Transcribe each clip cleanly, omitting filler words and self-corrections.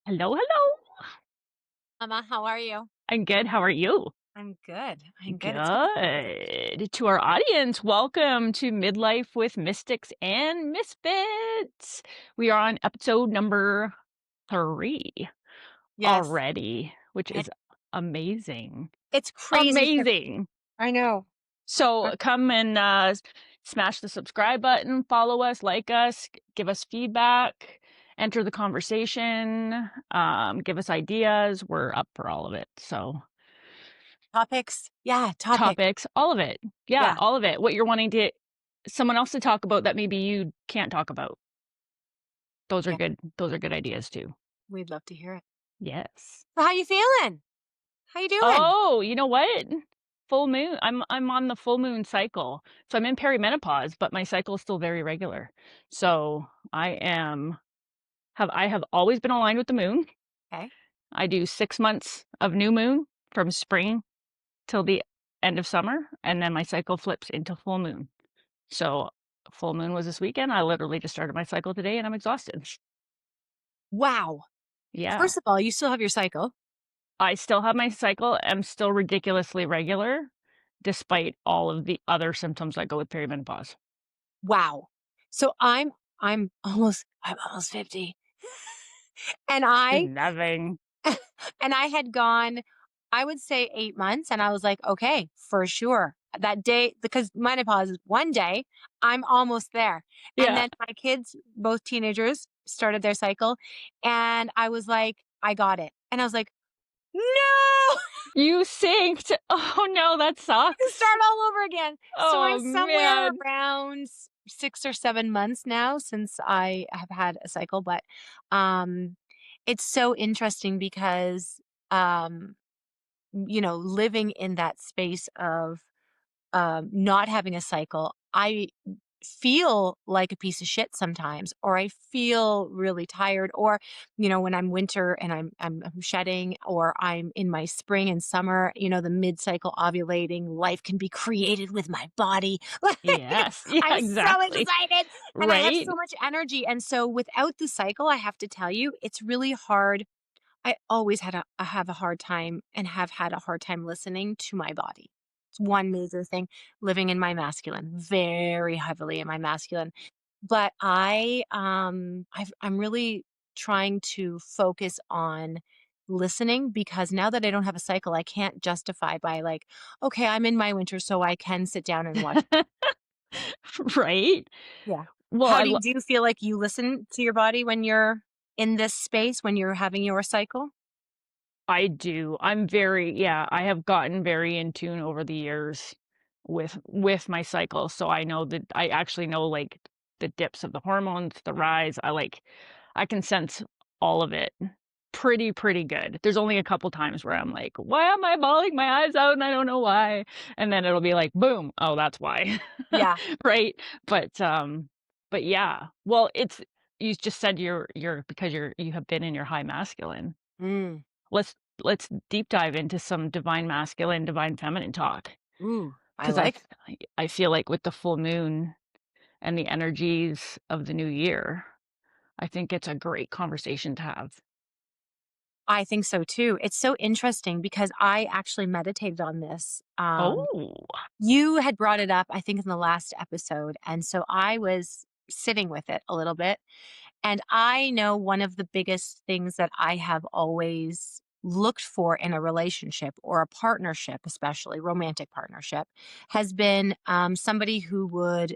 Hello, hello. Emma, how are you? I'm good. How are you? I'm good. I'm good. It's good to see you. Good. To our audience, welcome to Midlife with Mystics and Misfits. We are on episode number 3 Yes. already, which It, is amazing. it's crazy. Amazing. I know. So Uh, come and smash the subscribe button, follow us, like us, give us feedback, enter the conversation, give us ideas. We're up for all of it. So Topics. Yeah, topic. topics, all of it. Yeah, Yeah. all of it. What you're wanting to someone else to talk about that maybe you can't talk about. Those are Yeah. good. Those are good ideas too. We'd love to hear it. Yes. So how you feeling? How you doing? Oh, you know what? Full moon. I'm on the full moon cycle. So I'm in perimenopause, but my cycle is still very regular. So I have always been aligned with the moon. Okay. I do 6 months of new moon from spring till the end of summer, and then my cycle flips into full moon. So full moon was this weekend. I literally just started my cycle today and I'm exhausted. Wow. Yeah. First of all, you still have your cycle. I still have my cycle. I'm still ridiculously regular despite all of the other symptoms that go with perimenopause. Wow. So I'm almost 50. And I Loving. and I had gone, I would say 8 months. And I was like, okay, for sure. That day, because menopause is one day, I'm almost there. And Yeah. then my kids, both teenagers, started their cycle. And I was like, I got it. And I was like, no, You synced. Oh no, that sucks. start all over again. So I'm Oh somewhere man. around 6 or 7 months now since I have had a cycle. But um, it's so interesting because living in that space of not having a cycle, I feel like a piece of shit sometimes, or I feel really tired, or when I'm winter and I'm shedding, or I'm in my spring and summer, the mid-cycle ovulating, life can be created with my body. Like, Yes. Yeah, I'm so exactly. excited and I have Right? so much energy. And so without the cycle, I have to tell you, it's really hard. I have a hard time and have had a hard time listening to my body. It's one major thing, living in my masculine, very heavily in my masculine. But I'm really trying to focus on listening, because now that I don't have a cycle, I can't justify by like, okay, I'm in my winter, so I can sit down and watch. Right? Yeah. Well, How do you feel like you listen to your body when you're in this space, when you're having your cycle? I do. Yeah, I have gotten very in tune over the years with my cycle. So I know that I actually know like the dips of the hormones, the rise. I can sense all of it pretty good. There's only a couple times where I'm like, why am I bawling my eyes out and I don't know why? And then it'll be like, boom, oh, that's why. Yeah. Right? But but yeah. Well, it's you just said you're because you have been in your high masculine. Mm. Let's let's deep dive into some divine masculine, divine feminine talk. Ooh, I 'Cause like. I feel like with the full moon and the energies of the new year, I think it's a great conversation to have. I think so too. It's so interesting because I actually meditated on this. Oh, You had brought it up, I think, in the last episode. And so I was sitting with it a little bit. And I know one of the biggest things that I have always looked for in a relationship or a partnership, especially romantic partnership, has been somebody who would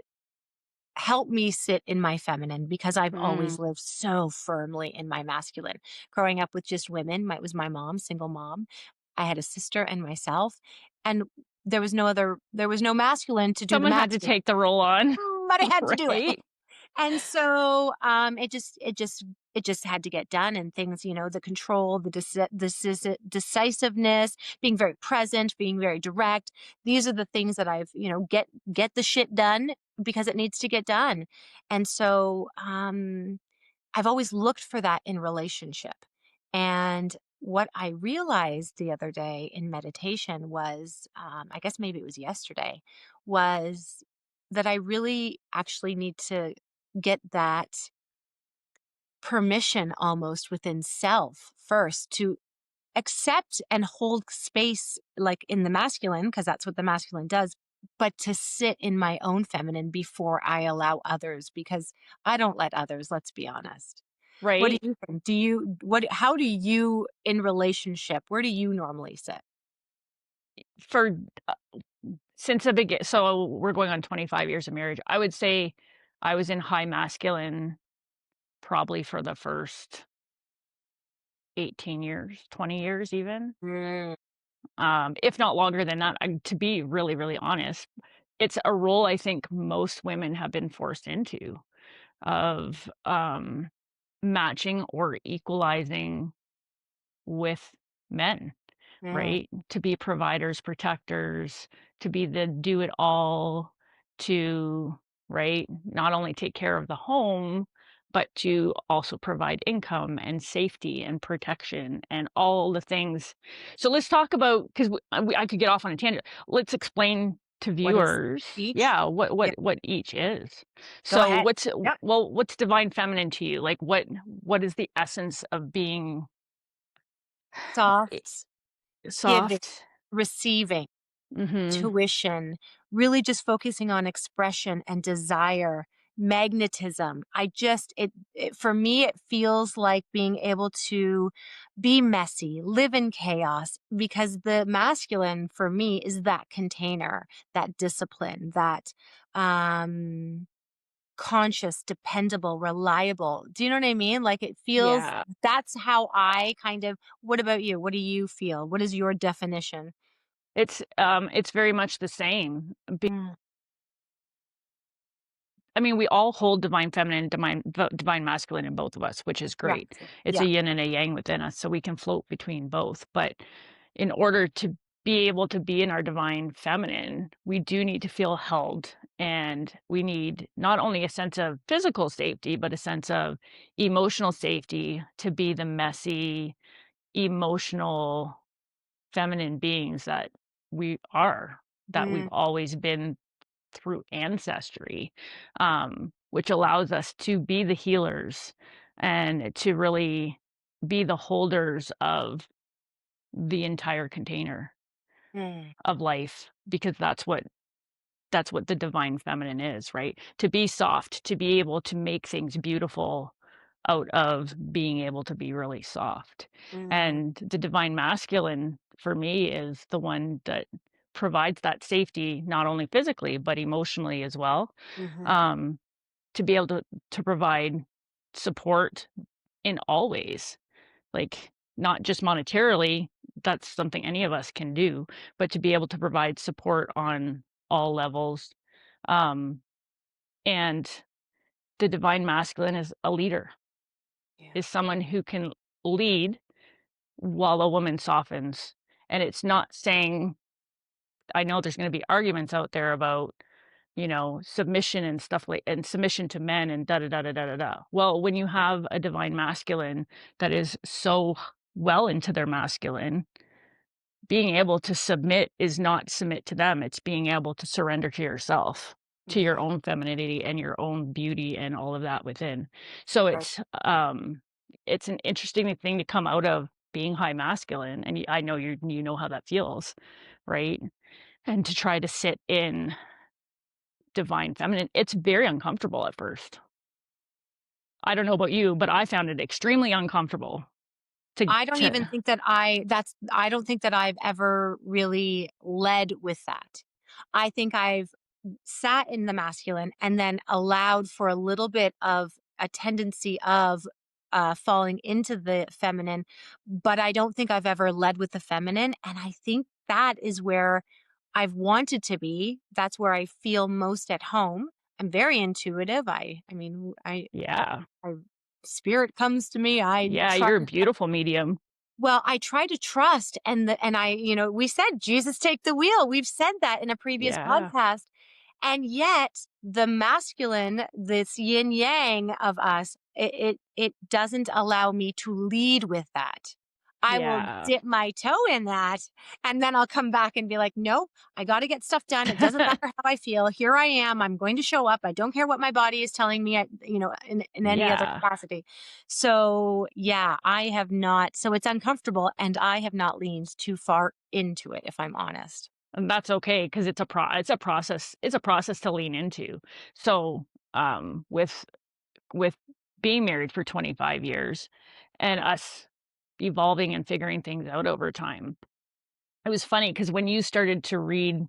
help me sit in my feminine, because I've mm. always lived so firmly in my masculine. Growing up with just women, it was my mom, single mom. I had a sister and myself, and there was no masculine to do the Someone had to masculine, take the role on, but I had to do it. right? And so, it just had to get done, and things, the control, decisiveness, being very present, being very direct. These are the things that I've, get the shit done because it needs to get done. And so, I've always looked for that in relationship. And what I realized the other day in meditation was, I guess maybe it was yesterday, was that I really actually need to get that permission almost within self first to accept and hold space like in the masculine, because that's what the masculine does, but to sit in my own feminine before I allow others, because I don't let others, let's be honest. What do right? you think? Do you what how do you in relationship, where do you normally sit? For since the begin so we're going on 25 years of marriage. I would say I was in high masculine probably for the first 18 years, 20 years even, Mm, if not longer than that. To be really, really honest, it's a role I think most women have been forced into of matching or equalizing with men, mm, right? To be providers, protectors, to be the do it all, to, right? Not only take care of the home, but to also provide income and safety and protection and all the things. So let's talk about, because I could get off on a tangent. Let's explain to what is viewers, each? yeah, what Yeah, what each is. go So ahead. Yep. what's divine feminine to you? Like what is the essence of being Soft, giving, soft? receiving, Mhm. tuition, really just focusing on expression and desire, magnetism. It for me, it feels like being able to be messy, live in chaos, because the masculine for me is that container, that discipline, that um conscious, dependable, reliable. Do you know what I mean? Like it feels Yeah. that's how I kind of what about you? What do you feel? What is your definition? It's very much the same. Mm, I mean, we all hold divine feminine, divine masculine in both of us, which is yeah. great. It's a Yeah. yin and a yang within us, so we can float between both. But in order to be able to be in our divine feminine, we do need to feel held, and we need not only a sense of physical safety, but a sense of emotional safety to be the messy, emotional, feminine beings that we are, that we've Mm, always been through ancestry, which allows us to be the healers and to really be the holders of the entire container mm, of life, because that's what the divine feminine is, right? To be soft, to be able to make things beautiful out of being able to be really soft. mm, And the divine masculine for me is the one that provides that safety, not only physically, but emotionally as well. mhm, Um, to be able to provide support in all ways, like not just monetarily, that's something any of us can do, but to be able to provide support on all levels. Um, and the divine masculine is a leader, yeah, is someone who can lead while a woman softens. And it's not saying, I know there's going to be arguments out there about, submission and stuff like, and submission to men and da da da da da da da. Well, when you have a divine masculine that is so well into their masculine, being able to submit is not submit to them, it's being able to surrender to yourself, to your mhm, own femininity and your own beauty and all of that within. So right, it's an interesting thing to come out of being high masculine, and I know you know how that feels, right? And to try to sit in divine feminine, it's very uncomfortable at first. I don't know about you, but I found it extremely uncomfortable to I don't even to think that I don't think that I've ever really led with that. I think I've sat in the masculine and then allowed for a little bit of a tendency of falling into the feminine, but I don't think I've ever led with the feminine. And I think that is where I've wanted to be. That's where I feel most at home. I'm very intuitive. I mean, yeah. I spirit comes to me. I Yeah, try you're a beautiful medium. well, I try to trust and I, we said, "Jesus, take the wheel." We've said that in a previous Yeah. podcast. And yet the masculine, this yin yang of us, it doesn't allow me to lead with that. I will Yeah. dip my toe in that, and then I'll come back and be like, "No, I gotta get stuff done. It doesn't matter how I feel. Here I am. I'm going to show up. I don't care what my body is telling me, in any other Yeah. capacity." So, yeah, I have not so it's uncomfortable, and I have not leaned too far into it, if I'm honest. And that's okay because it's a process to lean into. So, with being married for 25 years and us evolving and figuring things out over time, it was funny because when you started to read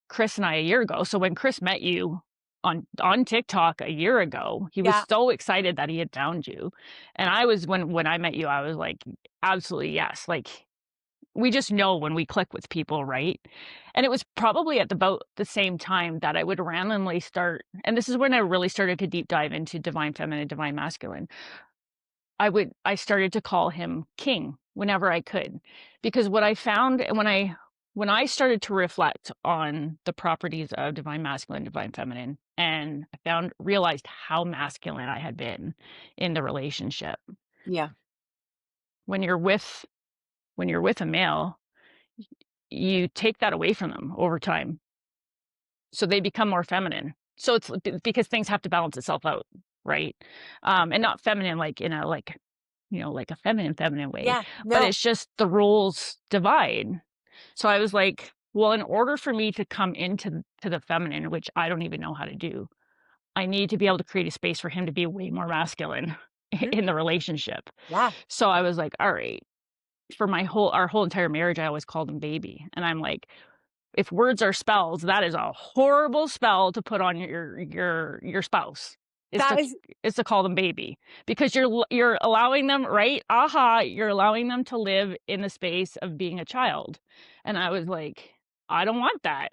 Chris and I a year ago, so when Chris met you on TikTok a year ago, he was Yeah, so excited that he had found you, and I was when I met you, I was like, "Absolutely, yes." Like, we just know when we click with people, right? And it was probably at about the same time that I would randomly start, and this is when I really started to deep dive into divine feminine, divine masculine. I started to call him king whenever I could, because what I found, and when I started to reflect on the properties of divine masculine, divine feminine, and I realized how masculine I had been in the relationship. yeah. When you're with a male, you take that away from them over time. So they become more feminine. So it's because things have to balance itself out, right? And not feminine like in a like a feminine way, Yeah, but no. it's just the roles divide. So I was like, well, in order for me to come into the feminine, which I don't even know how to do, I need to be able to create a space for him to be way more masculine Mhm. in the relationship. Yeah. So I was like, all right, for our whole entire marriage, I always called him baby. And I'm like, if words are spells, that is a horrible spell to put on your spouse, is That to is call them baby, because you're allowing them, right? Aha, you're allowing them to live in the space of being a child. And I was like, I don't want that.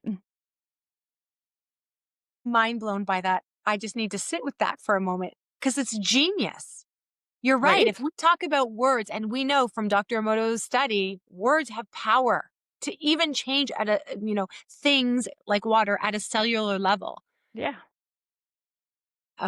mind blown by that. I just need to sit with that for a moment because it's genius. You're right. If Right? we talk about words, and we know from Dr. Emoto's study, words have power to even change things like water at a cellular level. Yeah.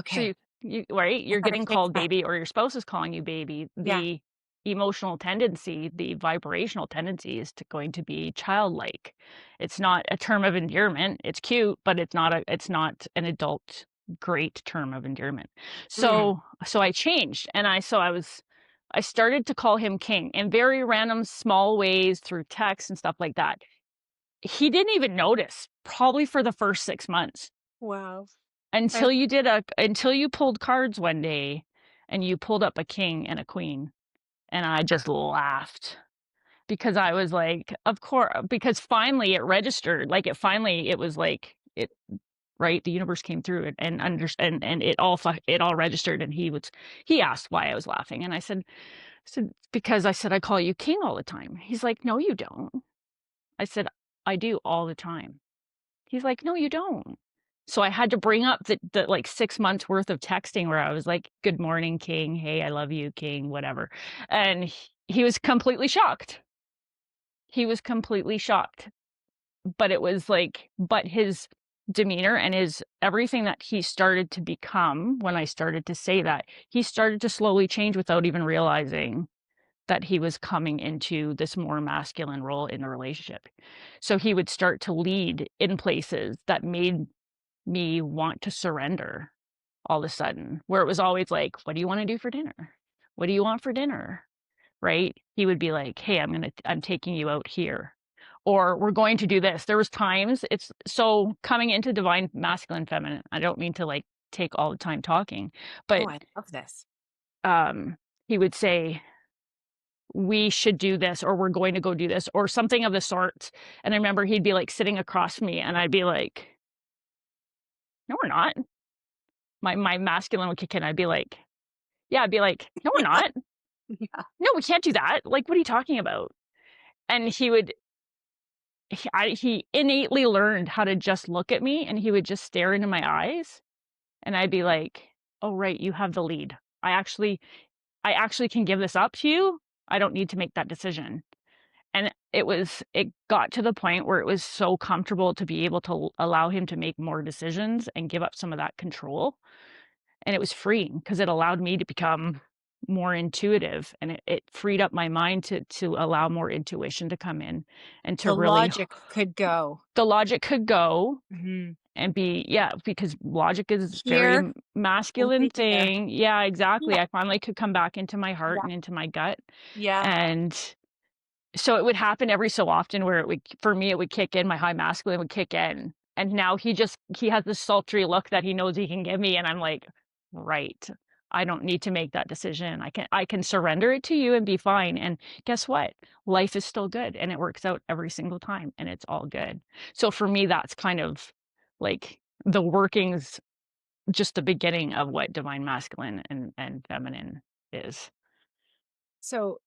So Okay. you right, I you're gotta getting fix called that. baby or your spouse is calling you baby. Yeah. The emotional tendency, the vibrational tendency is to going to be childlike. It's not a term of endearment. It's cute, but it's not an adult great term of endearment. Mm. So I changed, and I started to call him king in very random small ways through text and stuff like that. He didn't even notice probably for the first 6 months. Wow. I, Until you pulled cards one day and you pulled up a king and a queen, and I just laughed because I was like, "Of course," because finally it registered, like, it was like it right, the universe came through and it all registered, and he asked why I was laughing, and "Because," I said, "I call you king all the time." He's like, "No, you don't." I said, "I do all the time." He's like, "No, you don't." So I had to bring up like 6 months worth of texting where I was like, "Good morning, king. Hey, I love you, king," whatever. And he was completely shocked. He was completely shocked. But it was like but his demeanor and his everything that he started to become when I started to say that, he started to slowly change without even realizing that he was coming into this more masculine role in the relationship. So he would start to lead in places that made me want to surrender all of a sudden, where it was always like, "What do you wanna do for dinner? What do you want for dinner?" Right? He would be like, "Hey, I'm taking you out here," or, "We're going to do this." There was times it's so coming into divine masculine, feminine, I don't mean to, like, take all the time talking, oh, but, I love this. um, he would say, "We should do this," or, "We're going to go do this," or something of the sort, and I remember he'd be, like, sitting across from me, and I'd be like, "No, we're not." My masculine would kick in, I'd be like yeah, I'd be like, "No, we're not. Yeah. No, we can't do that. Like, what are you talking about?" And he innately learned how to just look at me, and he would just stare into my eyes, and I'd be like, "Oh, right, you have the lead. I actually can give this up to you. I don't need to make that decision." And it got to the point where it was so comfortable to be able to allow him to make more decisions and give up some of that control, and it was freeing because it allowed me to become more intuitive, and it freed up my mind to allow more intuition to come in and to The really logic could go. the logic could go Mhm. and be, yeah, because logic is very Here, masculine only here. thing. Yeah, Yeah, exactly. I finally could come back into my heart yeah, and into my gut. yeah. And so it would happen every so often where it would, for me, it would kick in, my high masculine would kick in. And now he has this sultry look that he knows he can give me. And I'm like, right. I don't need to make that decision. I can surrender it to you and be fine. And guess what? Life is still good and it works out every single time and it's all good. So for me, that's kind of like the workings, just the beginning of what divine masculine and feminine is. So,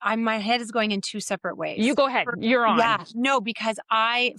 my head is going in 2 separate You ways. go ahead. You're on. Yeah, no, because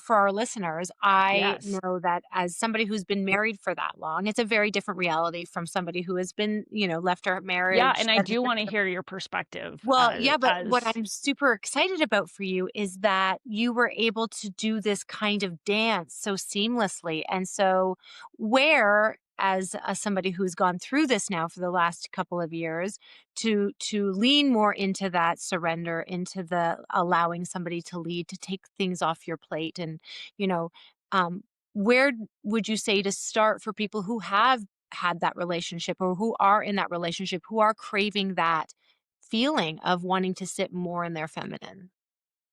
for our listeners, I Yes. know that as somebody who's been married for that long, it's a very different reality from somebody who has been, left her Yeah, marriage. and I do wanna hear your perspective Well, yeah, but what as I'm super excited about for you is that you were able to do this kind of dance so seamlessly. And so, where as somebody who's gone through this now for the last couple of years, to lean more into that surrender, into the allowing somebody to lead, to take things off your plate, and you know, um, where would you say to start for people who have had that relationship or who are in that relationship, who are craving that feeling of wanting to sit more in their feminine?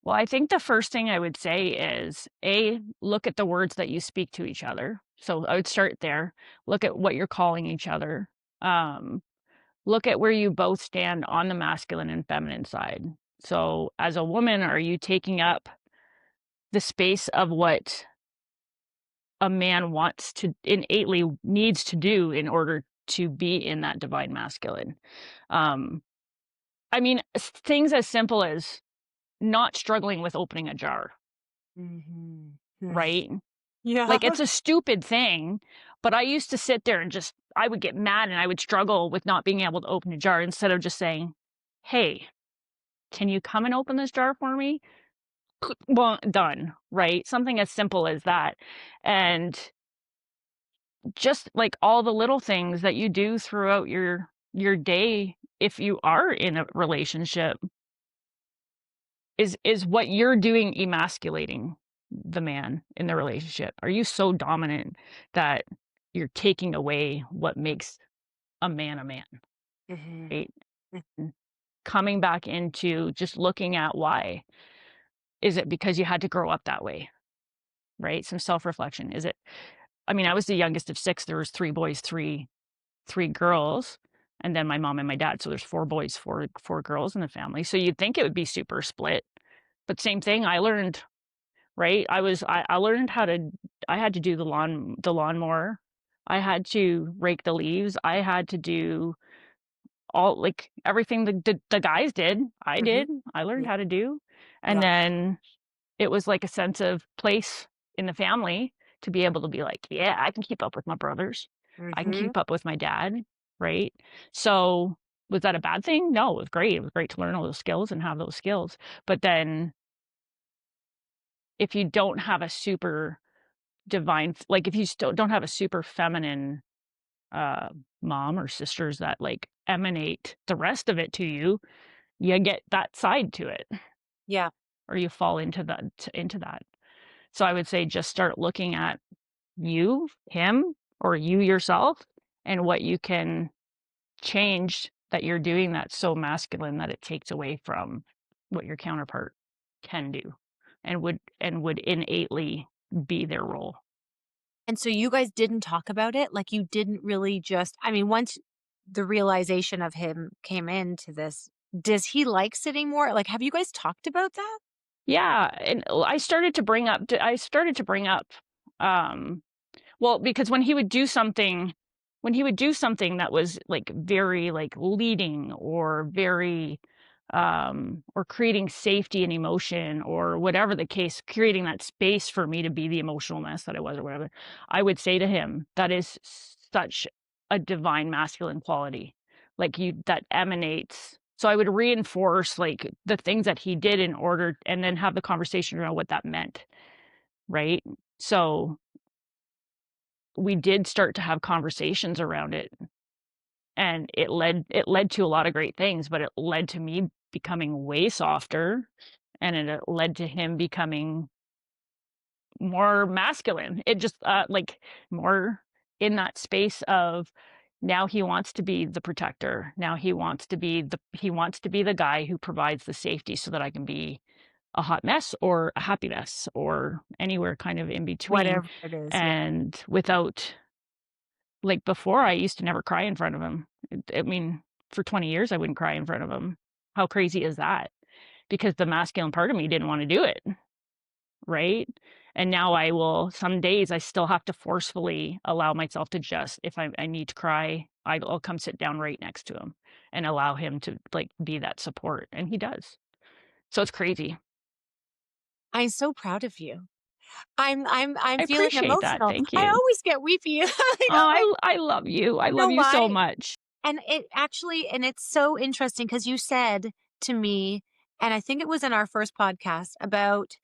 well, I think the first thing I would say is, A, look at the words that you speak to each other. So I would start there. Look at what you're calling each other. Um, Look at where you both stand on the masculine and feminine side. So as a woman, are you taking up the space of what a man wants to innately needs to do in order to be in that divine masculine? Um, I mean, things as simple as not struggling with opening a jar, Mhm. right? Yeah. Like, it's a stupid thing, but I used to sit there and just I would get mad and I would struggle with not being able to open a jar instead of just saying, "Hey, can you come and open this jar for me?" Well, done, right? Something as simple as that. And just like all the little things that you do throughout your day if you are in a relationship is what you're doing emasculating the man in the relationship? Are you so dominant that you're taking away what makes a man, Mhm. right? And coming back into just looking at why. Is it because you had to grow up that way, right? Some self-reflection. Is it I mean, I was the youngest of 6. There was 3 boys, 3 girls, and then my mom and my dad, so there's 4 boys, 4 girls in the family. So you'd think it would be super split, but same thing, I learned. Right? I learned how to I had to do the lawnmower. I had to rake the leaves. I had to do all like, everything the guys did, I Mhm. did. I learned Yeah. how to do. And Yeah. then it was like a sense of place in the family to be able to be like, "Yeah, I can keep up with my brothers. I can Mhm. keep up with my dad." Right? So, was that a bad thing? No, it was great. It was great to learn all those skills and have those skills. But then if you don't have a super like, if you still don't have a super feminine, uh, mom or sisters that, like, emanate the rest of it to you, you get that side to it, Yeah. or you fall into that. So I would say just start looking at you, him, or you yourself, and what you can change that you're doing that's so masculine that it takes away from what your counterpart can do and would innately be their role. And so you guys didn't talk about it? Like, you didn't really just once the realization of him came into this, does he like sitting more? Like, have you guys talked about that? Yeah, and I started to bring up, um well, because when he would do something that was, like, very, like, leading or very, or creating safety and emotion or whatever the case, creating that space for me to be the emotional mess that I was or whatever, I would say to him, "That is such a divine masculine quality." Like, you that emanates so I would reinforce, like, the things that he did in order and then have the conversation around what that meant, right? So we did start to have conversations around it. and it led to a lot of great things, but it led to me becoming way softer, and it led to him becoming more masculine. It just like more in that space of now he wants to be the protector. Now he wants to be the guy who provides the safety so that I can be a hot mess or a happy mess or anywhere kind of in between. Whatever it is, yeah. And without, like, before, I used to never cry in front of him. I mean, for 20 years I wouldn't cry in front of him. How crazy is that? Because the masculine part of me didn't want to do it, right? And now I will, some days I still have to forcefully allow myself to, just if I need to cry, I'll come sit down right next to him and allow him to, like, be that support, and he does. So it's crazy. I'm so proud of you. I'm I feeling appreciate that. emotional. Thank I you. always get weepy. Oh, I love you. I You know love you so why? much. And it's so interesting because you said to me, and I think it was in our first podcast about,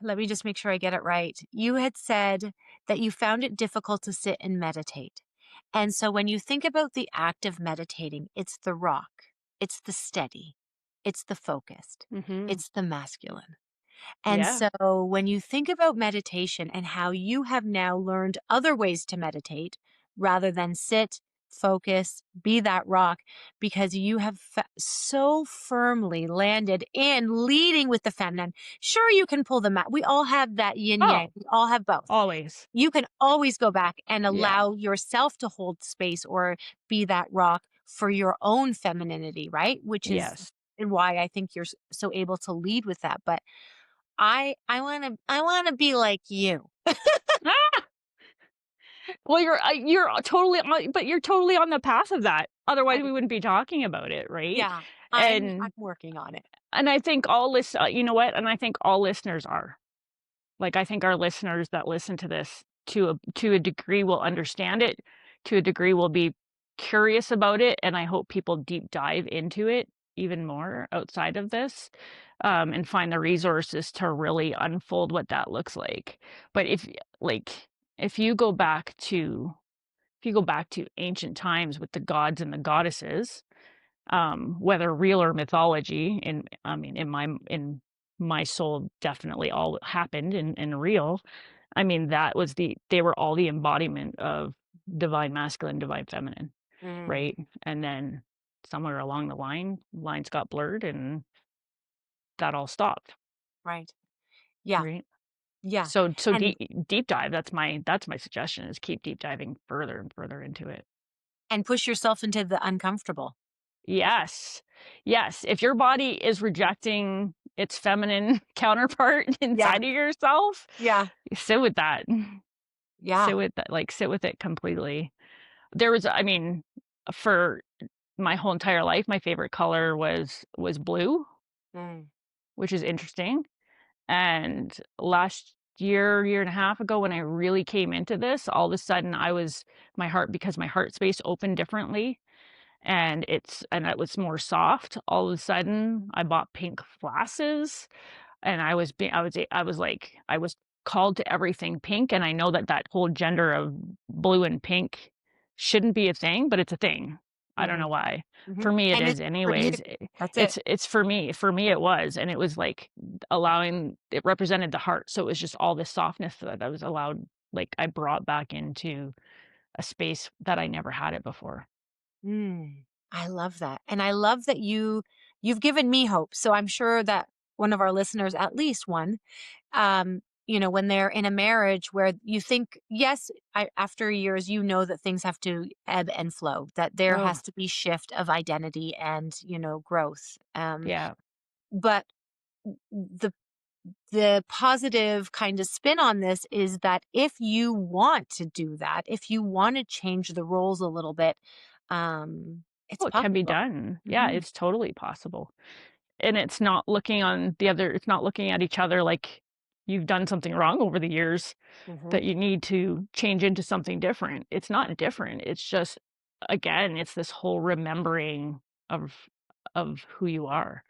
let me just make sure I get it right. You had said that you found it difficult to sit and meditate. And so when you think about the act of meditating, it's the rock, it's the steady, it's the focused, Mhm. it's the masculine. And Yeah. so when you think about meditation and how you have now learned other ways to meditate rather than sit, focus, be that rock, because you have so firmly landed in leading with the feminine. Sure, you can pull them out. We all have that yin yang, Oh, we all have both. always. You can always go back and Yeah. allow yourself to hold space or be that rock for your own femininity, right? Which is Yes. and why I think you're so able to lead with that. But I wanna be like you. Ah! Well, you're totally on, but you're totally on the path of that. Otherwise, I we wouldn't be talking about it, right? Yeah, I'm And working on it. I think you know what? And I think all listeners are. Like, I think our listeners that listen to this, to a degree, will understand it, to a degree will be curious about it, and I hope people deep dive into it even more outside of this, and find the resources to really unfold what that looks like. But like, if you go back to if you go back to ancient times with the gods and the goddesses, whether real or mythology, and I mean, in my soul, definitely all happened in real. I mean, they were all the embodiment of divine masculine, divine feminine, Mm, right? And then somewhere along the lines got blurred, and that all stopped, right. Yeah, right? yeah, So and deep dive. That's my suggestion, is keep deep diving further and further into it. push yourself into the uncomfortable. Yes. Yes. If your body is rejecting its feminine counterpart Yeah, inside of yourself, yeah, sit with that. yeah. Sit with it completely. I mean, for my whole entire life, my favorite color was blue, Mm, which is interesting. And last year and a half ago, when I really came into this, all of a sudden because my heart space opened differently, and it was more soft. All of a sudden, I bought pink glasses, and I was called to everything pink, and I know that that whole gender of blue and pink shouldn't be a thing, but it's a thing. I don't know mhm, why. mhm, For me, it and is it's for you. anyways. That's it. It's for me. For me, it was, and it was like allowing. It represented the heart, so it was just all this softness that I was allowed. Like, I brought back into a space that I never had it before. I love that, and I love that you've given me hope, so I'm sure that one of our listeners, at least one, when they're in a marriage where you think, yes, after years, that things have to ebb and flow, that there Oh, has to be shift of identity and, growth. yeah. But the the positive kind of spin on this is that if you want to do that, if you want to change the roles a little bit, it's Oh, it can be possible. done. Yeah, Hmm. it's totally possible. And it's not looking at each other like you've done something wrong over the years Hmm. that you need to change into something different. It's not different. It's just, again, it's this whole remembering of who you are.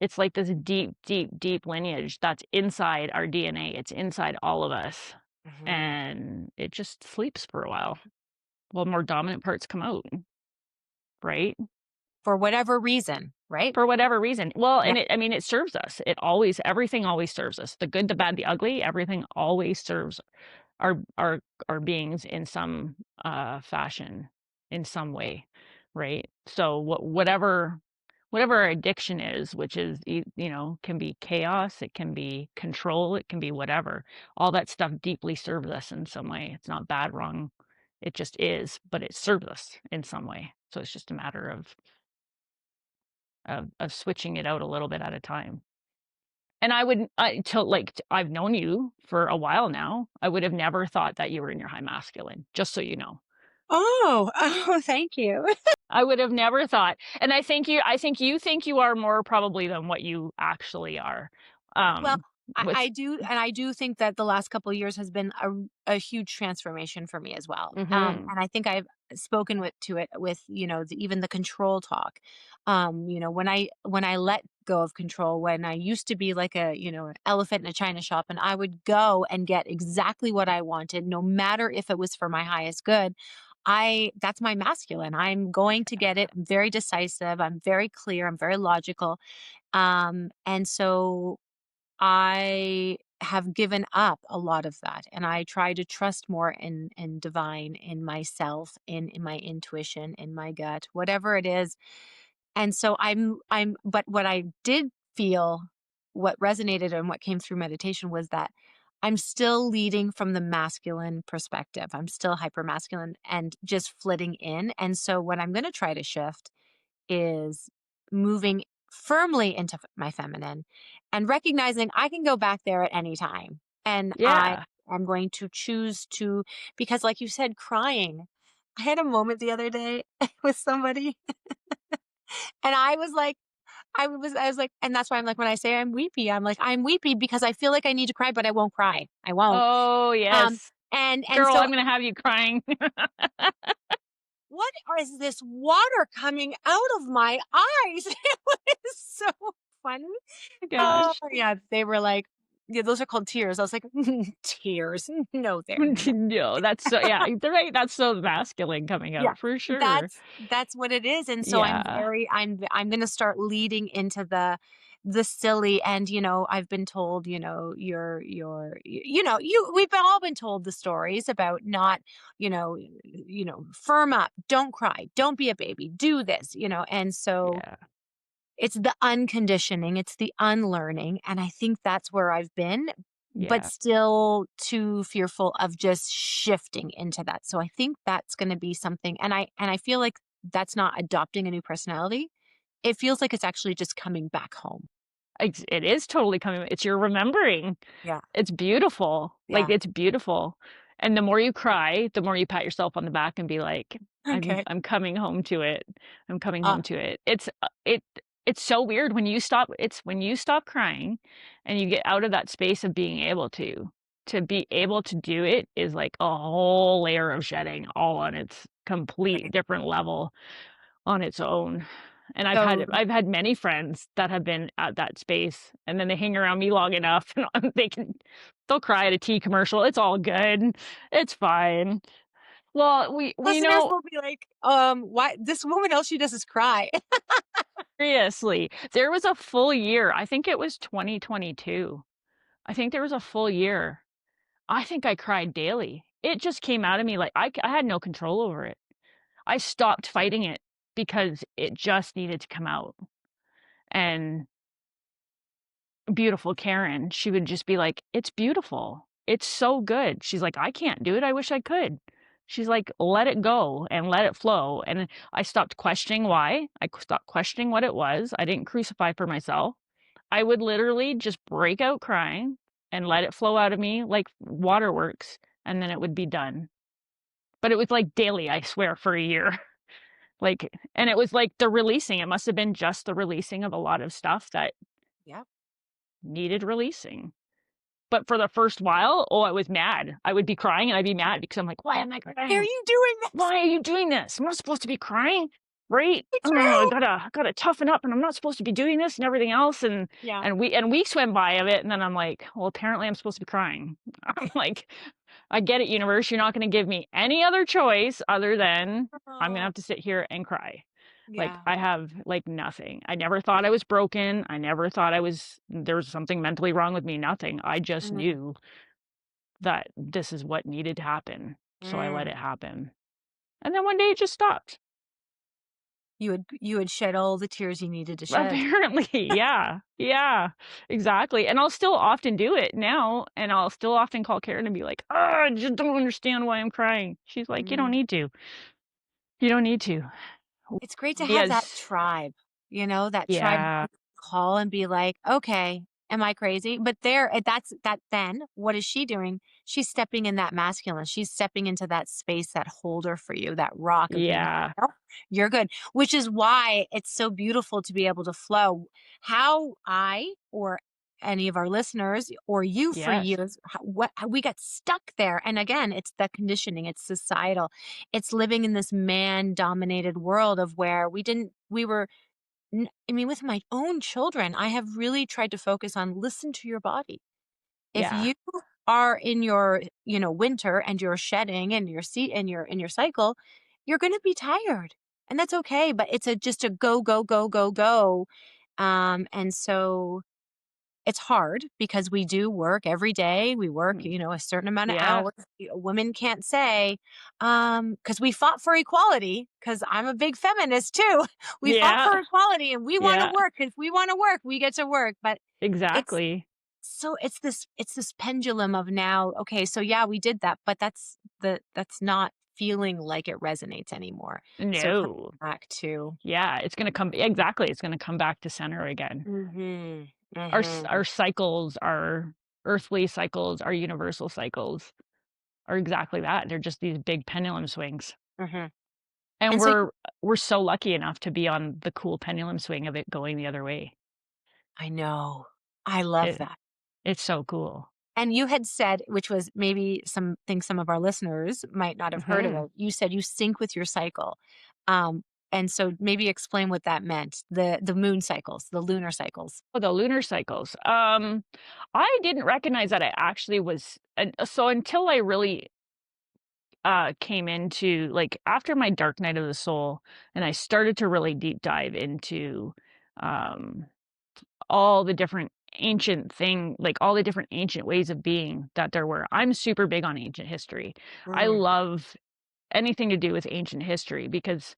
It's like this deep, deep, deep lineage that's inside our DNA. It's inside all of us. Hmm. And it just sleeps for a while. well, more dominant parts come out, right? For whatever reason, right? For whatever reason. Well, Yeah. and I mean, it serves us. It always everything always serves us. The good, the bad, the ugly, everything always serves our our our beings in some, fashion, in some way, right? So whatever our addiction is, which is, can be chaos, it can be control, it can be whatever. All that stuff deeply serves us in some way. It's not bad, wrong. It just is, but it serves us in some way. So it's just a matter of switching it out a little bit at a time. And I would till like I've known you for a while now. I would have never thought that you were in your high masculine, just so you know. Oh, oh, thank you. I would have never thought. And I think you think you are more probably than what you actually are. Well, With I do think that the last couple of years has been a huge transformation for me as well. mhm. And I think I've spoken to it with, even the control talk. When I let go of control, when I used to be like an elephant in a china shop, and I would go and get exactly what I wanted, no matter if it was for my highest good. That's my masculine. I'm going to get it. I'm very decisive. I'm very clear. I'm very logical. And so I have given up a lot of that, and I try to trust more in divine, in myself, in my intuition, in my gut, whatever it is. And so but what I did feel, what resonated and what came through meditation was that I'm still leading from the masculine perspective. I'm still hyper masculine and just flitting in. And so what I'm going to try to shift is moving firmly into my feminine and recognizing I can go back there at any time. And I Yeah. am going to choose to, because like you said, crying. I had a moment the other day with somebody and I was like, and that's why I'm like, when I say I'm weepy, I'm like, I'm weepy because I feel like I need to cry, but I won't cry. I won't. Oh, Um, yes. and Girl, so I'm gonna have you crying. what is this water coming out of my eyes? It was so funny. Oh, Gosh. yeah, they were like, "Yeah, those are called tears." I was like, "Tears? No, they're not." No, that's so yeah, right, that's so masculine coming Yeah, out for sure. that's what it is, and so Yeah. I'm gonna start leading into the silly, and, I've been told, we've all been told the stories about not, firm up, don't cry, don't be a baby, do this, and so Yeah. it's the unconditioning, it's the unlearning, and I think that's where I've been, but Yeah. still too fearful of just shifting into that. So I think that's gonna be something, and I feel like that's not adopting a new personality. It feels like it's actually just coming back home. It is totally coming it's your remembering. Yeah. It's beautiful. Like, Yeah. it's beautiful. And the more you cry, the more you pat yourself on the back and be like, Okay. I'm coming home to it. I'm coming Uh, home to it." It's so weird when you stop crying and you get out of that space of being able to be able to do it is like a whole layer of shedding all on its complete right. different level on its own. And So I've had many friends that have been at that space, and then they hang around me long enough, and they'll cry at a tea commercial. It's all good. It's fine. Well, we listeners know will be like, "Why this woman, all she does is cry." seriously, there was a full year. I think it was 2022. I think there was a full year. I think I cried daily. It just came out of me like I had no control over it. I stopped fighting it because it just needed to come out. And beautiful Karen, she would just be like, "It's beautiful. It's so good." She's like, "I can't do it. I wish I could." She's like, "Let it go and let it flow." And I stopped questioning why. Stopped questioning what it was. I didn't crucify for myself. I would literally just break out crying and let it flow out of me like waterworks, and then it would be done. But it was like daily, I swear, for a year. Like, and it was like the releasing. It must have been just the releasing of a lot of stuff that Yep. needed releasing. But for the first while, oh, I was mad. I would be crying and I'd be mad because I'm like, "Why am I "Why are crying? you doing this?" Why are you doing this? I'm not supposed to be crying, right? "Me Oh, I too." gotta toughen up, and I'm not supposed to be doing this and everything else." And Yeah. weeks went by of it, and then I'm like, "Well, apparently I'm supposed to be crying." I'm like, I get it, universe. You're not going to give me any other choice other than I'm going to Oh, have to sit here and cry. Like, yeah. I have like nothing. I never thought I was broken. I never thought there was something mentally wrong with me. Nothing. I just Mm, knew that this is what needed to happen. So I let mm. it happen. And then one day it just stopped. You would shed all the tears you needed to shed. Apparently, yeah. Yeah, exactly. And I'll still often do it now, and I'll still often call Karen and be like, "Oh, I just don't understand why I'm crying." She's like, "You don't Mm. need to. You don't need to." It's great to have that Because tribe, that tribe yeah, you can call and be like, "Okay, am I crazy?" But then what is she doing? She's stepping in that masculine. She's stepping into that space, that holder for you, that rock of being, yeah, "Nope, you're good." Which is why it's so beautiful to be able to flow. How I or any of our listeners or you for yes, years, how we got stuck there. And again, it's the conditioning, it's societal, it's living in this man dominated world of where we were I mean, with my own children, I have really tried to focus on listen to your body. If yeah, you are in your, winter and you're shedding and your seat in your cycle, you're going to be tired. And that's okay, but it's just a go go go go go. And so it's hard because we do work every day. We work, mm, a certain amount of yes, hours. Women can't say, because we fought for equality, because I'm a big feminist too. We fought yeah, for equality and we want to yeah, work. If we want to work, we get to work. But it's exactly. it's this pendulum of now, okay, so yeah, we did that, but that's not feeling like it resonates anymore. So coming No, back to yeah, it's gonna come exactly. It's gonna come back to center again. mhm, Our mhm, cycles, our earthly cycles, our universal cycles are exactly that. They're just these big pendulum swings. mhm. And And so we're so lucky enough to be on the cool pendulum swing of it going the other way. I know. I love It that. it's so cool. And you had said, which was maybe some of our listeners might not have heard of Mhm. it. You said you sync with your cycle. Um, and so maybe explain what that meant. The moon cycles, the lunar cycles. Oh, the lunar cycles. I didn't recognize that I actually was and so until I really came into like after my dark night of the soul and I started to really deep dive into um all the different all the different ancient ways of being that there were. I'm super big on ancient history. I Mm, love anything to do with ancient history because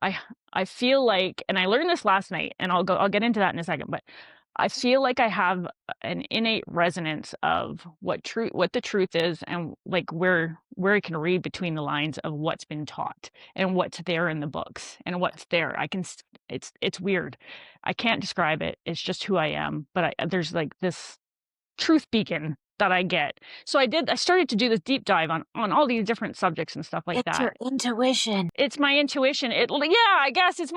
I I feel like and I learned this last night and I'll get into that in a second, but I feel like I have an innate resonance of what the truth is and like where I can read between the lines of what's been taught and what's there in the books and what's there. It's weird. I can't describe it. It's just who I am, but there's like this truth beacon that I get. So I started to do this deep dive on all these different subjects and stuff like it's your that. intuition. It's my intuition. Yeah, I guess it's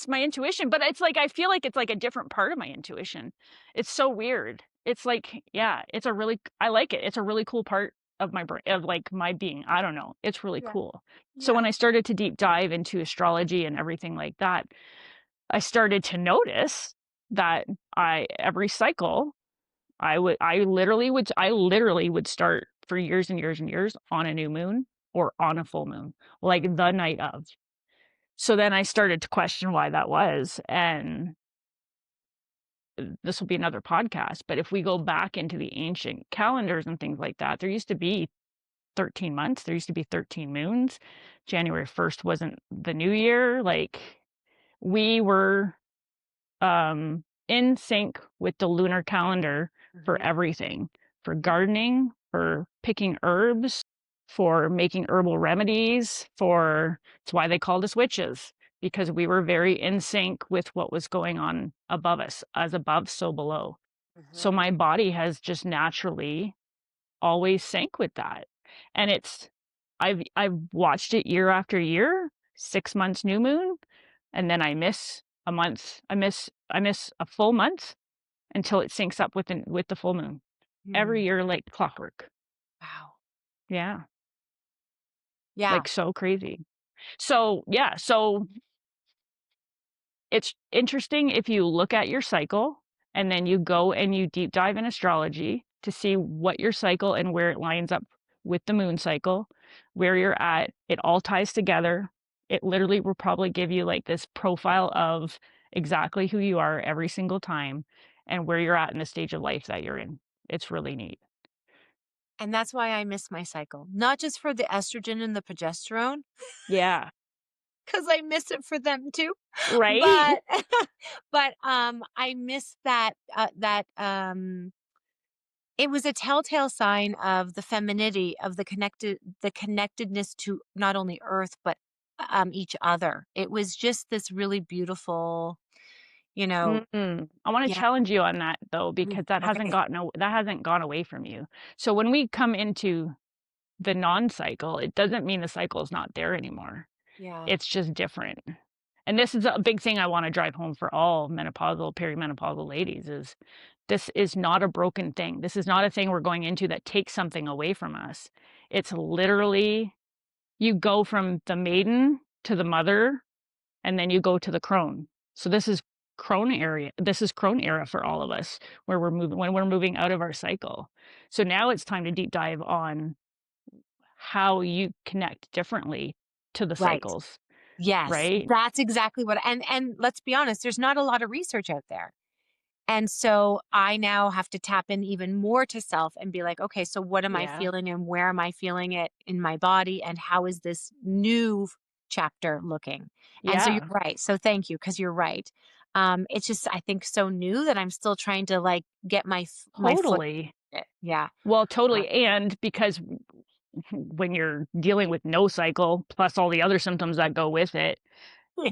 my intuition, but it's like I feel like it's like a different part of my intuition. It's so weird. It's like, yeah, I like it. It's a really cool part of my brain of like my being. I don't know. It's really Yeah. cool. So when Yeah. I started to deep dive into astrology and everything like that, I started to notice that I every cycle I literally would start for years and years and years on a new moon or on a full moon, like the night of. So then I started to question why that was. And this will be another podcast. But if we go back into the ancient calendars and things like that, there used to be 13 months, there used to be 13 moons. January 1st wasn't the new year. Like we were in sync with the lunar calendar for Mhm. everything, for gardening, for picking herbs, for making herbal remedies, for it's why they called us witches, because we were very in sync with what was going on above us, as above, so below. So Mhm. my body has just naturally always sync with that. And I've watched it year after year, 6 months new moon, and then I miss a month. I miss a full month until it syncs up with the full moon. Every Hmm. year like clockwork. Wow. Yeah. Yeah. Like so crazy. So, yeah, so it's interesting if you look at your cycle and then you go and you deep dive in astrology to see what your cycle and where it lines up with the moon cycle, where you're at. It all ties together. It literally will probably give you like this profile of exactly who you are every single time and where you're at in the stage of life that you're in. It's really neat. And that's why I miss my cycle, not just for the estrogen and the progesterone, Yeah. because I miss it for them too, Right? but but I miss that it was a telltale sign of the femininity of the connectedness to not only earth, but, each other. It was just this really beautiful, you know. I wanna Yeah. challenge you on that though, because Okay. that hasn't gone away from you. So when we come into the non-cycle, it doesn't mean the cycle is not there anymore. Yeah. It's just different. And this is a big thing I wanna drive home for all menopausal, perimenopausal ladies is this is not a broken thing. This is not a thing we're going into that takes something away from us. It's literally you go from the maiden to the mother, and then you go to the crone. So this is crone era for all of us, where we're moving out of our cycle. So now it's time to deep dive on how you connect differently to the Right. cycles, Yes, right? that's exactly what and let's be honest, there's not a lot of research out there. And so I now have to tap in even more to self and be like, okay, so what am I Yeah. feeling and where am I feeling it in my body and how is this new chapter looking? And so you're Yeah, right. So thank you because you're right. It's just I think so new that I'm still trying to like get my foot. totally. Yeah. Well, Uh, totally, and because when you're dealing with no cycle, plus all the other symptoms that go with it,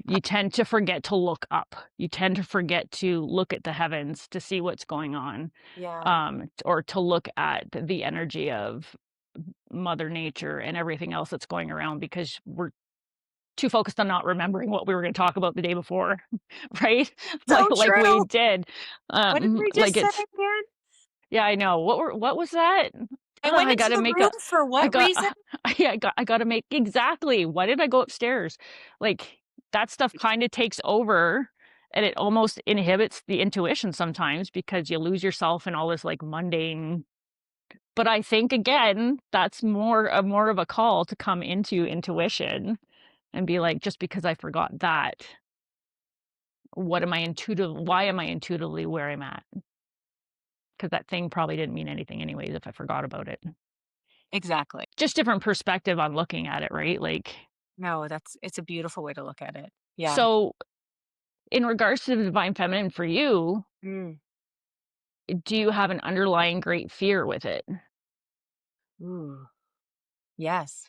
you tend to forget to look up. You tend to forget to look at the heavens to see what's going on, yeah. or to look at the energy of Mother Nature and everything else that's going around because we're too focused on not remembering what we were going to talk about the day before, right? So Like we true. did. What did we Like just say it's again? yeah, I know. What was that? I Oh, went I into gotta the make room a for I what got reason? yeah, I gotta make exactly. Why did I go upstairs? Like that stuff kind of takes over and it almost inhibits the intuition sometimes because you lose yourself in all this like mundane. But I think again, that's more of a call to come into intuition and be like, just because I forgot that, why am I intuitively where I'm at? Because that thing probably didn't mean anything anyways if I forgot about it. Exactly. Just different perspective on looking at it, right? Like, No, it's a beautiful way to look at it. Yeah. so in regards to the divine feminine for you, Mm. do you have an underlying great fear with it? Ooh. Yes.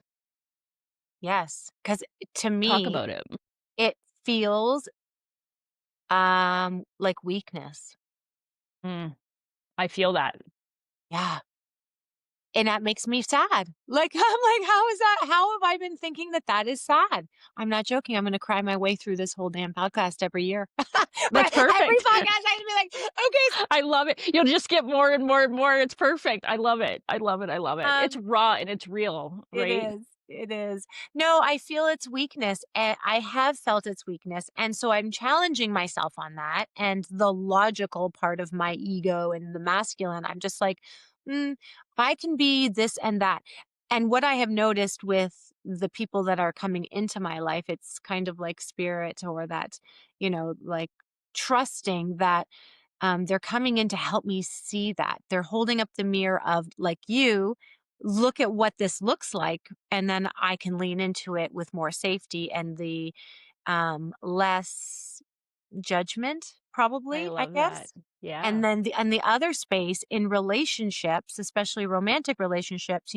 Yes. Because to Talk me, about it. it feels, like weakness. Mm, I feel that. Yeah. And that makes me sad. Like, I'm like, "How is that how have I been thinking that that is sad?" I'm not joking, I'm gonna cry my way through this whole damn podcast every year. That's Right? Every perfect. podcast, I have to be like, "Okay, I love it. You'll just get more and more and more. It's perfect. I love it. I love it. I love it. It's um, raw and it's real, it right? is. It is. No, I feel its weakness, and I have felt its weakness, and so I'm challenging myself on that, and the logical part of my ego and the masculine, I'm just like, "Mm, I can be this and that." And what I have noticed with the people that are coming into my life, it's kind of like spirit or that, like trusting that they're coming in to help me see that. They're holding up the mirror of, like you, look at what this looks like. And then I can lean into it with more safety and the less judgment, I probably, I love that. guess. And Yeah. then the other space in relationships, especially romantic relationships,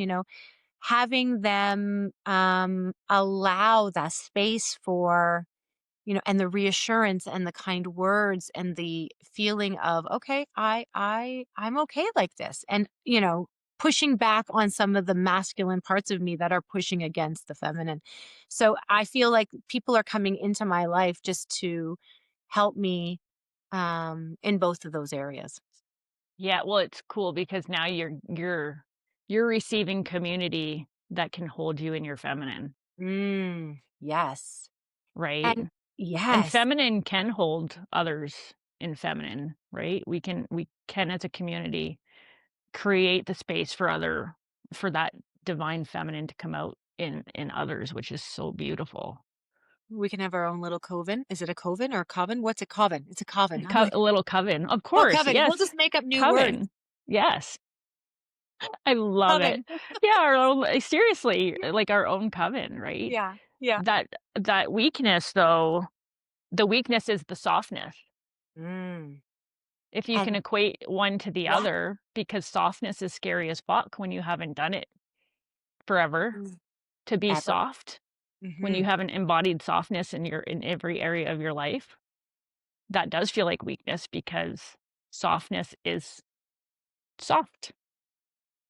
having them allow that space for and the reassurance and the kind words and the feeling of, okay, I'm okay like this. And, pushing back on some of the masculine parts of me that are pushing against the feminine. So I feel like people are coming into my life just to help me in both of those areas. Yeah, well, it's cool because now you're receiving community that can hold you in your feminine, Yes. right? And And yes. feminine can hold others in feminine, right? We can as a community create the space for that divine feminine to come out in others, which is so beautiful. We can have our own little coven. Is it a coven or a coven? What's a coven? It's a coven. I'm like, A little coven, of oh, course, coven. We'll yes, just make up new words. coven, yes, I love it. Coven. Yeah, our own, seriously, like our own coven, right? Yeah. Yeah. That that weakness though, the weakness is the softness. Mm. If you can And equate one to the yeah. other, because softness is scary as fuck when you haven't done it forever. Mm. To be Ever. soft, when Hmm. you haven't embodied softness in every area of your life, that does feel like weakness because softness is soft.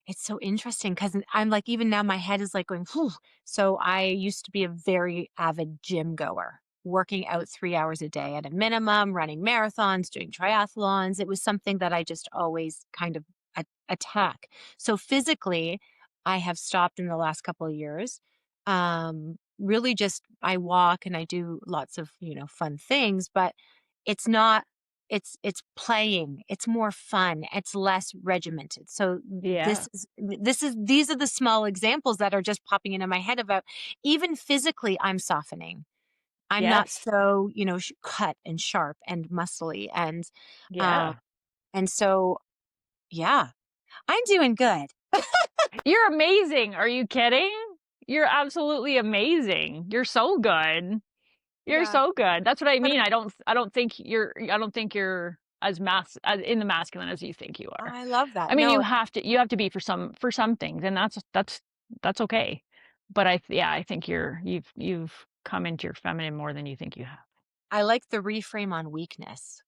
It's so interesting because I'm like, even now my head is like going, whew. So I used to be a very avid gym goer, working out 3 hours a day at a minimum, running marathons, doing triathlons. It was something that I just always kind of attack. So physically, I have stopped in the last couple of years. Really just I walk and I do lots of, fun things, but it's not it's playing. It's more fun. It's less regimented. So Yeah. these are the small examples that are just popping into my head about even physically I'm softening. I'm not Yes. so, cut and sharp and muscly uh Yeah. and so yeah, I'm doing good. You're amazing. Are you kidding? You're absolutely amazing. You're so good. You're Yeah. so good. That's what I But mean. I don't think you're as in the masculine as you think you are. I love I that. mean, No, you have to be for some things, and that's okay. But yeah, I think you've come into your feminine more than you think you have. I like the reframe on weakness.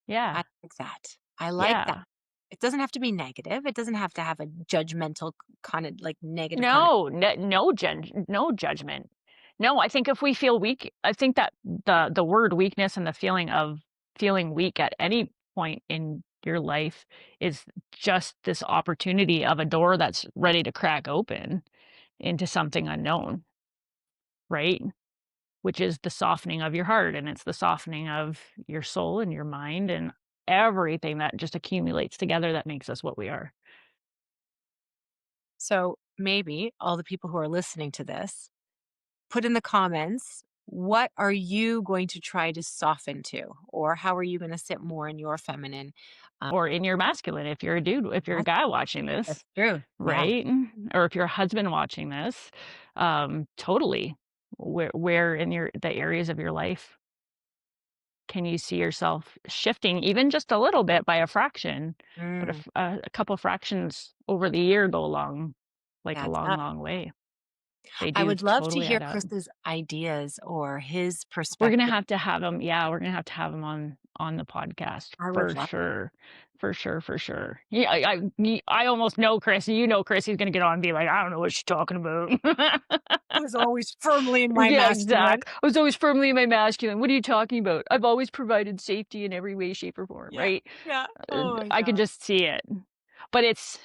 I Yeah. like that. I like that. Yeah. It doesn't have to be negative. It doesn't have to have a judgmental kind of like negative connotation. No, no judgment. No, I think if we feel weak, I think that the word weakness and the feeling of feeling weak at any point in your life is just this opportunity of a door that's ready to crack open into something unknown, right? Which is the softening of your heart, and it's the softening of your soul and your mind and everything that just accumulates together that makes us what we are. So maybe all the people who are listening to this, put in the comments, what are you going to try to soften to? Or how are you going to sit more in your feminine? Um, Or in your masculine, if you're a dude, if you're a that's, guy watching that's this, true. Yeah. right? Or if you're a husband watching this, totally. Where in the areas of your life can you see yourself shifting even just a little bit by a fraction, but Mm, a couple fractions over the year go like a that's long, up. long way. They I do would love to totally hear add up. Chris's ideas or his We're gonna perspective. have to have him. Yeah, we're gonna have to have him on the podcast I would for love. sure, for sure, for sure. Yeah, I almost know Chris. You know, Chris. He's gonna get on and be like, I don't know what she's talking about. I was always firmly in my Yeah, masculine. exact. I was always firmly in my masculine. What are you talking about? I've always provided safety in every way, shape, or form. Yeah. Right? Yeah. Oh my I can God. just see it. But it's,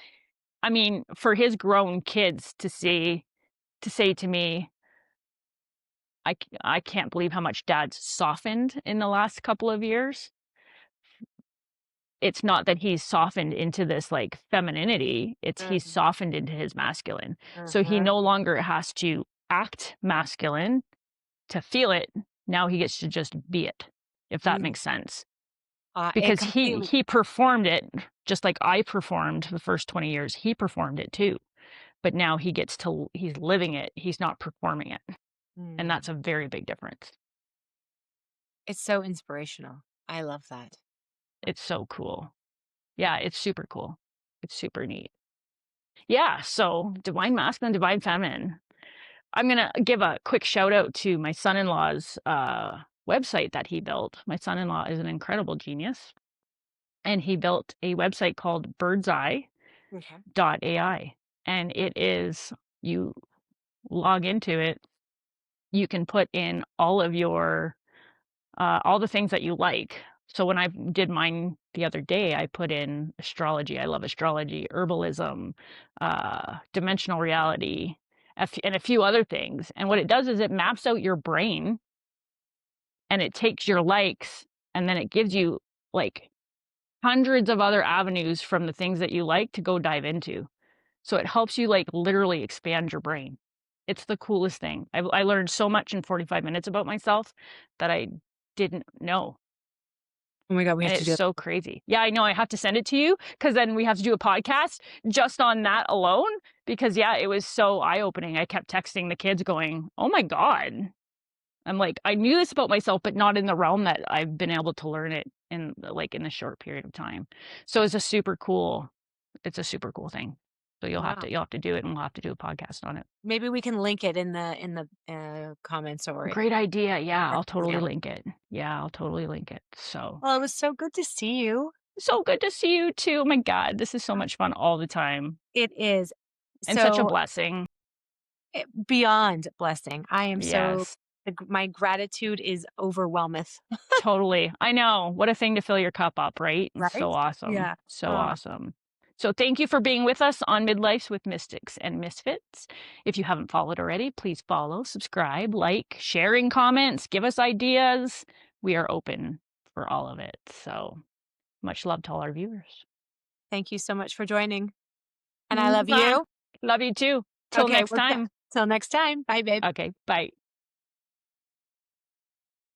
I mean, for his grown kids to say to me, I can't believe how much dad's softened in the last couple of years. It's not that he's softened into this like femininity, it's he's Mhm, softened into his masculine. So he mhm, no longer has to act masculine to feel it. Now he gets to just be it, if that mm. makes sense. It Because completely. he performed it just like I performed the first 20 years. He performed it too. But now he's living it. He's not performing it. And that's Mm. a very big difference. It's so inspirational. I love that. It's so cool. Yeah, it's super cool. It's super neat. Yeah, so divine masculine, divine feminine. I'm gonna give a quick shout out to my son-in-law's website that he built. My son-in-law is an incredible genius, and he built a website called Okay. birdseye.ai. And it is, you log into it, you can put in all the things that you like. So when I did mine the other day, I put in astrology. I love astrology, herbalism, dimensional reality, and a few other things. And what it does is it maps out your brain and it takes your likes and then it gives you like hundreds of other avenues from the things that you like to go dive into. So it helps you, like, literally expand your brain. It's the coolest thing. I learned so much in 45 minutes about myself that I didn't know, Oh my god, we and have to it's do it. so crazy. Yeah, I know, I have to send it to you because then we have to do a podcast just on that alone because, yeah, it was so eye-opening. I kept texting the kids going, "Oh my god." I'm like, "I knew this about myself, but not in the realm that I've been able to learn it in, like, in a short period of time." So it's a super cool thing. So Wow. you'll have to do it, and we'll have to do a podcast on it. Maybe we can link it in the, comments or Great idea. Yeah, or I'll totally video. link it. Yeah, I'll totally link it. So, Well, it was so good to see you. so good to see you too. Oh my god, this is so much fun all the time It is. and such a So, blessing. beyond blessing. I am so Yes, my gratitude is overwhelmeth, totally. I know. What a thing to fill your cup up, right? It's right? so awesome. Yeah. So Oh, awesome. So thank you for being with us on Midlifes with Mystics and Misfits. If you haven't followed already, please follow, subscribe, like, sharing comments, give us ideas. We are open for all of it. So much love to all our viewers. thank you so much for joining, and I love Mwah. you. Love you too. Till Okay, next we're done. time. Till next time. Bye, babe. Okay, bye.